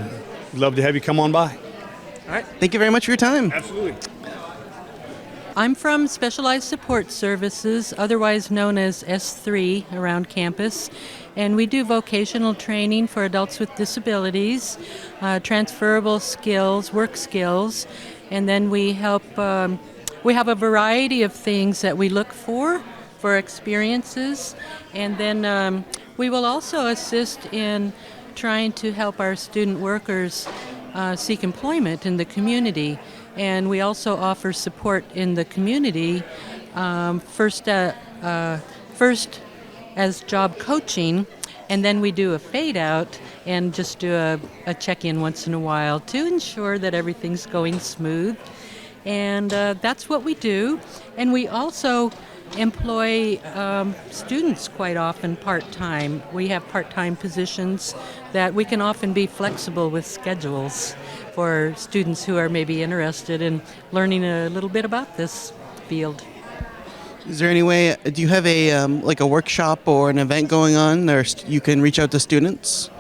we'd love to have you come on by. All right. Thank you very much for your time. Absolutely. I'm from Specialized Support Services, otherwise known as S3, around campus. And we do vocational training for adults with disabilities, transferable skills, work skills, and then we help. We have a variety of things that we look for experiences, and then we will also assist in trying to help our student workers seek employment in the community. And we also offer support in the community, first as job coaching, and then we do a fade out and just do a check-in once in a while to ensure that everything's going smooth. And that's what we do. And we also employ students quite often part-time. We have part-time positions that we can often be flexible with schedules for students who are maybe interested in learning a little bit about this field. Is there any way, do you have a workshop or an event going on or you can reach out to students?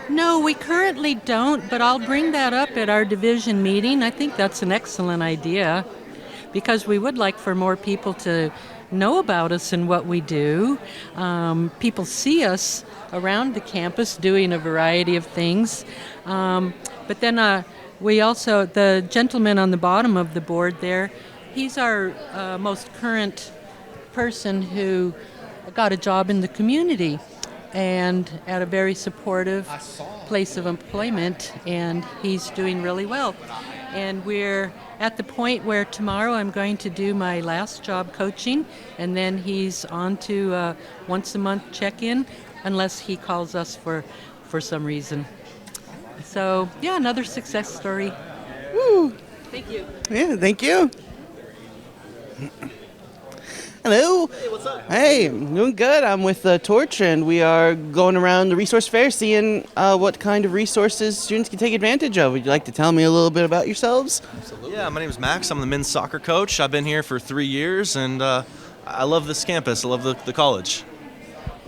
No, we currently don't, but I'll bring that up at our division meeting. I think that's an excellent idea because we would like for more people to know about us and what we do. People see us around the campus doing a variety of things. But then we also, the gentleman on the bottom of the board there, he's our most current person who got a job in the community and at a very supportive place of employment, and he's doing really well. And we're at the point where tomorrow I'm going to do my last job coaching, and then he's on to once a month check-in unless he calls us for some reason. So, yeah, another success story. Woo! Thank you. Yeah, thank you. Hello. Hey, what's up? Hey, I'm doing good. I'm with the Torch, and we are going around the resource fair seeing what kind of resources students can take advantage of. Would you like to tell me a little bit about yourselves? Absolutely. Yeah, my name is Max. I'm the men's soccer coach. I've been here for 3 years, and I love this campus. I love the college.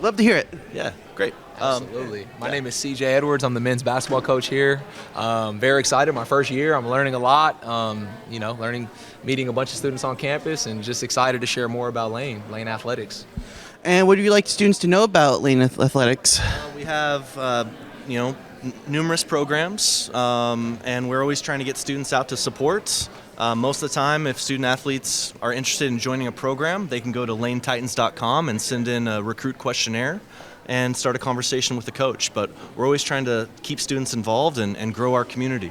Love to hear it. Yeah, great. Absolutely. My name is CJ Edwards. I'm the men's basketball coach here. Very excited. My first year. I'm learning a lot. Meeting a bunch of students on campus, and just excited to share more about Lane Athletics. And what do you like students to know about Lane Athletics? We have, numerous programs, and we're always trying to get students out to support. Most of the time, if student athletes are interested in joining a program, they can go to lanetitans.com and send in a recruit questionnaire and start a conversation with the coach. But we're always trying to keep students involved and grow our community.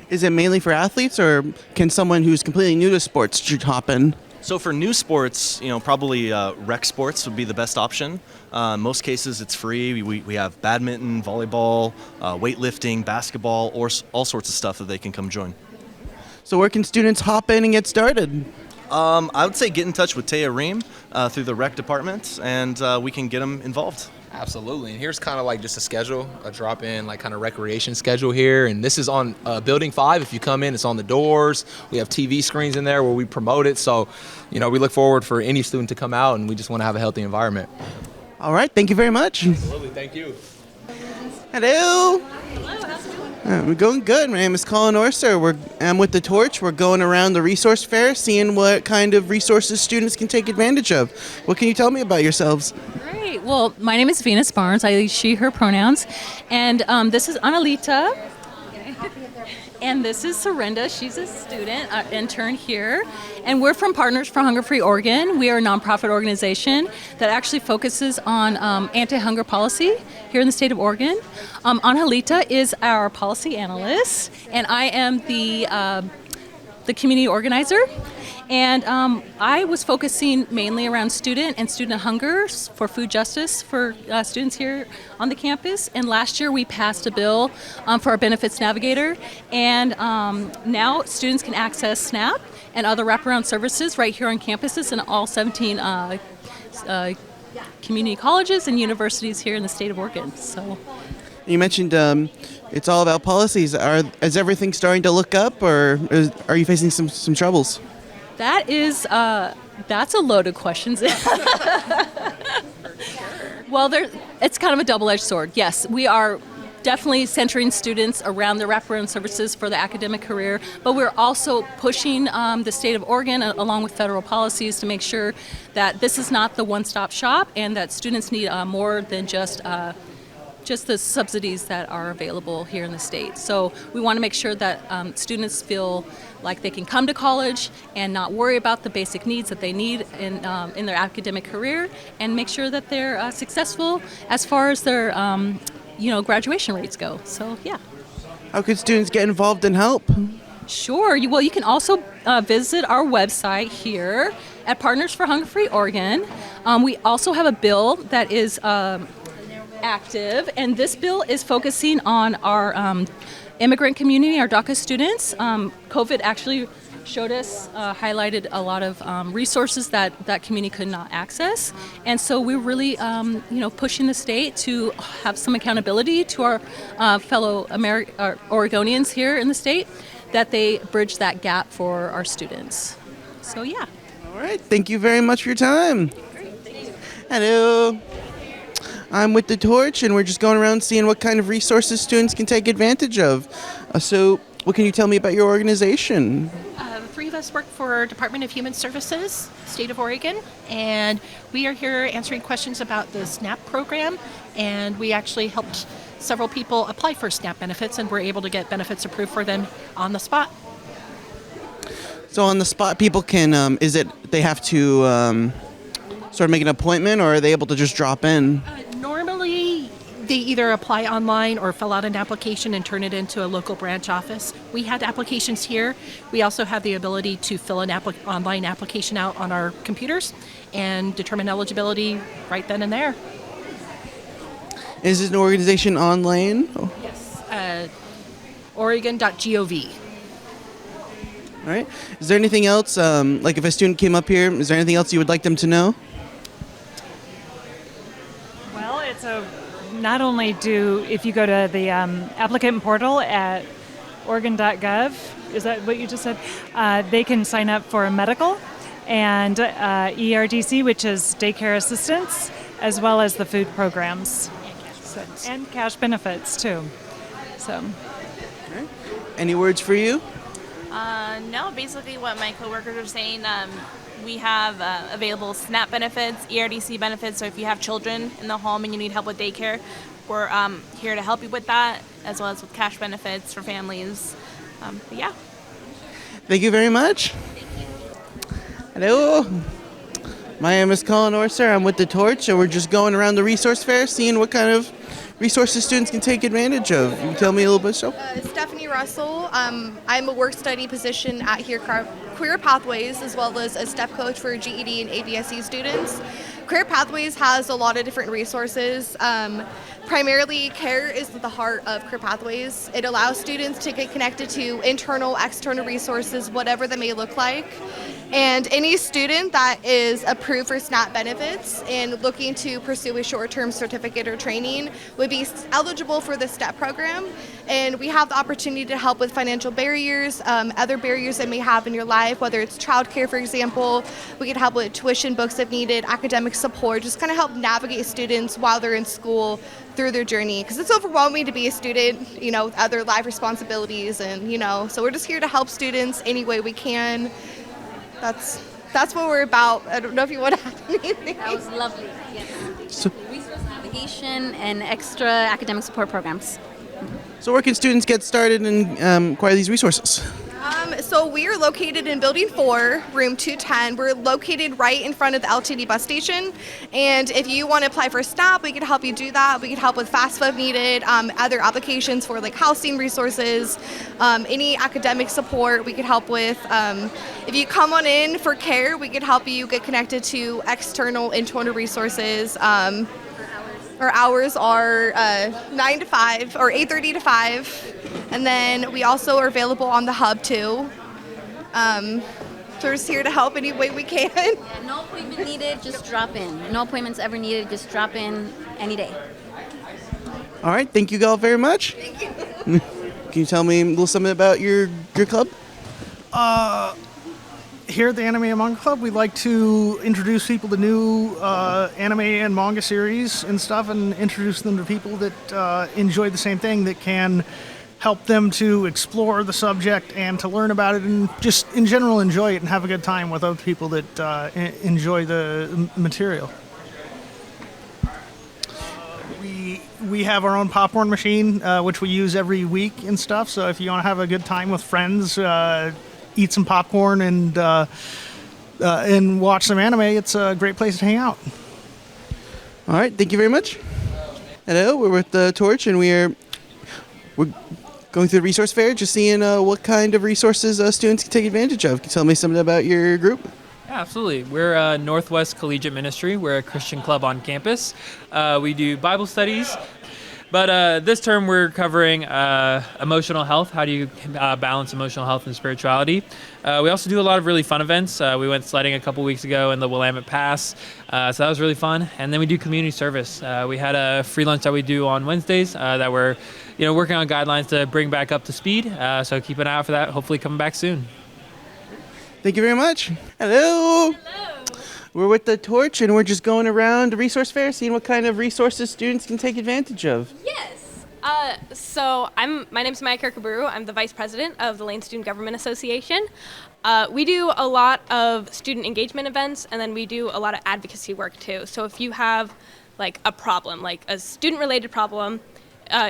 Is it mainly for athletes, or can someone who's completely new to sports hop in? So for new sports, probably rec sports would be the best option. Most cases, it's free. We have badminton, volleyball, weightlifting, basketball, or all sorts of stuff that they can come join. So where can students hop in and get started? I would say get in touch with Taya Ream through the rec department, and we can get them involved. Absolutely. And here's kind of like just a schedule, a drop-in like kind of recreation schedule here. And this is on Building 5. If you come in, it's on the doors. We have TV screens in there where we promote it. So, we look forward for any student to come out, and we just want to have a healthy environment. All right. Thank you very much. Absolutely. Thank you. Hello. We're going good. My name is Colin Orser. I'm with the Torch. We're going around the resource fair, seeing what kind of resources students can take advantage of. What can you tell me about yourselves? Great. Well, my name is Venus Barnes. I use she, her pronouns. And this is Analita. And this is Serinda. She's a student, intern here. And we're from Partners for Hunger Free Oregon. We are a nonprofit organization that actually focuses on anti-hunger policy here in the state of Oregon. Angelita is our policy analyst, and I am the community organizer. And I was focusing mainly around student and student hunger for food justice for students here on the campus. And last year we passed a bill for our benefits navigator. And now students can access SNAP and other wraparound services right here on campuses in all 17 community colleges and universities here in the state of Oregon. So, you mentioned it's all about policies. Is everything starting to look up, or are you facing some troubles? That is, that's a loaded question. Well, it's kind of a double-edged sword. Yes, we are definitely centering students around the wraparound services for the academic career, but we're also pushing the state of Oregon along with federal policies to make sure that this is not the one-stop shop and that students need more than just the subsidies that are available here in the state. So we want to make sure that students feel like they can come to college and not worry about the basic needs that they need in their academic career, and make sure that they're successful as far as their graduation rates go. So yeah. How can students get involved and help? Sure. Well, you can also visit our website here at Partners for Hunger Free Oregon. We also have a bill that is active, and this bill is focusing on our immigrant community, our DACA students. COVID actually showed us, highlighted a lot of resources that community could not access, and so we're really pushing the state to have some accountability to our fellow Oregonians here in the state, that they bridge that gap for our students. So yeah. All right, thank you very much for your time. Great, thank you. Hello. I'm with the Torch, and we're just going around seeing what kind of resources students can take advantage of. So what can you tell me about your organization? The three of us work for Department of Human Services, State of Oregon, and we are here answering questions about the SNAP program, and we actually helped several people apply for SNAP benefits, and were able to get benefits approved for them on the spot. So on the spot, people can, they have to sort of make an appointment, or are they able to just drop in? Normally, they either apply online or fill out an application and turn it into a local branch office. We had applications here. We also have the ability to fill an online application out on our computers and determine eligibility right then and there. Is it an organization online? Yes, Oregon.gov. All right. Is there anything else, like if a student came up here, is there anything else you would like them to know? Well, not only if you go to the applicant portal at Oregon.gov, is that what you just said? They can sign up for a medical and ERDC, which is daycare assistance, as well as the food programs. And cash benefits, too. So. Any words for you? No, basically what my coworkers are saying, we have available SNAP benefits, ERDC benefits, so if you have children in the home and you need help with daycare, we're here to help you with that, as well as with cash benefits for families. But yeah. Thank you very much. Hello. My name is Colin Orser. I'm with The Torch, and we're just going around the resource fair, seeing what kind of resources students can take advantage of. Can you tell me a little bit, so? Stephanie Russell. I'm a work study position at here Career Pathways, as well as a STEP coach for GED and ABSE students. Career Pathways has a lot of different resources. Primarily, CARE is at the heart of Career Pathways. It allows students to get connected to internal, external resources, whatever they may look like. And any student that is approved for SNAP benefits and looking to pursue a short-term certificate or training would be eligible for the STEP program. And we have the opportunity to help with financial barriers, other barriers that may have in your life, whether it's childcare, for example. We can help with tuition, books if needed, academic support, just kind of help navigate students while they're in school through their journey, because it's overwhelming to be a student, with other life responsibilities, and so we're just here to help students any way we can. That's what we're about. I don't know if you want to add anything. That was lovely. Yes. So, resource navigation and extra academic support programs. So where can students get started and acquire these resources? So we are located in Building 4, Room 210. We're located right in front of the LTD bus station. And if you want to apply for SNAP, we can help you do that. We can help with FAFSA if needed, other applications for like housing resources, any academic support we could help with. If you come on in for CARE, we could help you get connected to external, internal resources. Our hours are 9 to 5 or 8:30 to 5. And then we also are available on the hub too. So we're just here to help any way we can. Yeah, no appointment needed, just drop in. No appointments ever needed, just drop in any day. All right, thank you all very much. Thank you. Can you tell me a little something about your club? Here at the Anime and Manga Club, we like to introduce people to new anime and manga series and stuff, and introduce them to people that enjoy the same thing, that can help them to explore the subject and to learn about it, and just in general enjoy it and have a good time with other people that enjoy the material. We have our own popcorn machine, which we use every week and stuff, so if you want to have a good time with friends, eat some popcorn and watch some anime, it's a great place to hang out. All right, thank you very much. Hello, we're with The Torch, and we're going through the resource fair, just seeing what kind of resources students can take advantage of. Can you tell me something about your group? Yeah, absolutely. We're Northwest Collegiate Ministry. We're a Christian club on campus. We do Bible studies. But this term we're covering emotional health. How do you balance emotional health and spirituality? We also do a lot of really fun events. We went sledding a couple weeks ago in the Willamette Pass, so that was really fun. And then we do community service. We had a free lunch that we do on Wednesdays that we're working on guidelines to bring back up to speed. So keep an eye out for that. Hopefully coming back soon. Thank you very much. Hello. We're with The Torch, and we're just going around the resource fair, seeing what kind of resources students can take advantage of. Yes. So my name is Maya Kirkaburu. I'm the vice president of the Lane Student Government Association. We do a lot of student engagement events, and then we do a lot of advocacy work too. So if you have like a problem, like a student-related problem,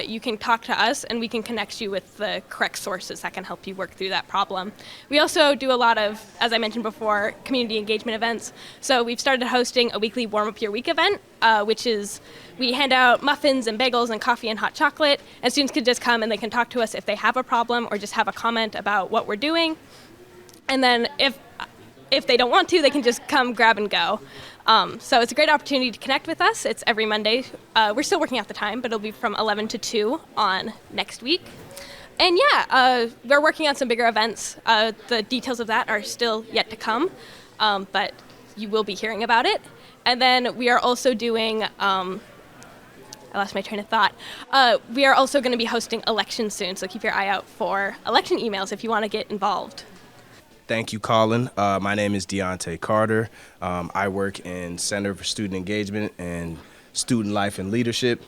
you can talk to us and we can connect you with the correct sources that can help you work through that problem. We also do a lot of, as I mentioned before, community engagement events. So we've started hosting a weekly Warm Up Your Week event, which is we hand out muffins and bagels and coffee and hot chocolate, and students can just come and they can talk to us if they have a problem or just have a comment about what we're doing. And then if they don't want to, they can just come grab and go. So it's a great opportunity to connect with us. It's every Monday. We're still working out the time, but it'll be from 11 to 2 on next week. And yeah, we're working on some bigger events. The details of that are still yet to come, but you will be hearing about it. And then we are also doing, I lost my train of thought. We are also going to be hosting elections soon, so keep your eye out for election emails if you want to get involved. Thank you, Colin. My name is Deontay Carter. I work in Center for Student Engagement and Student Life and Leadership.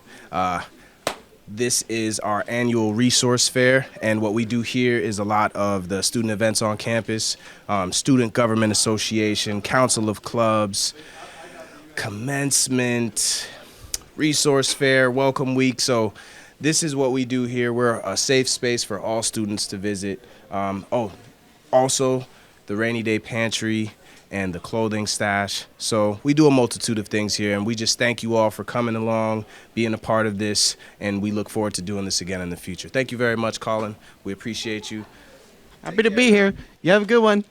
This is our annual resource fair, and what we do here is a lot of the student events on campus, Student Government Association, Council of Clubs, commencement, resource fair, welcome week. So this is what we do here. We're a safe space for all students to visit. Also the rainy day pantry and the clothing stash. So we do a multitude of things here, and we just thank you all for coming along, being a part of this, and we look forward to doing this again in the future. Thank you very much, Colin. We appreciate you. Happy to be here. You have a good one.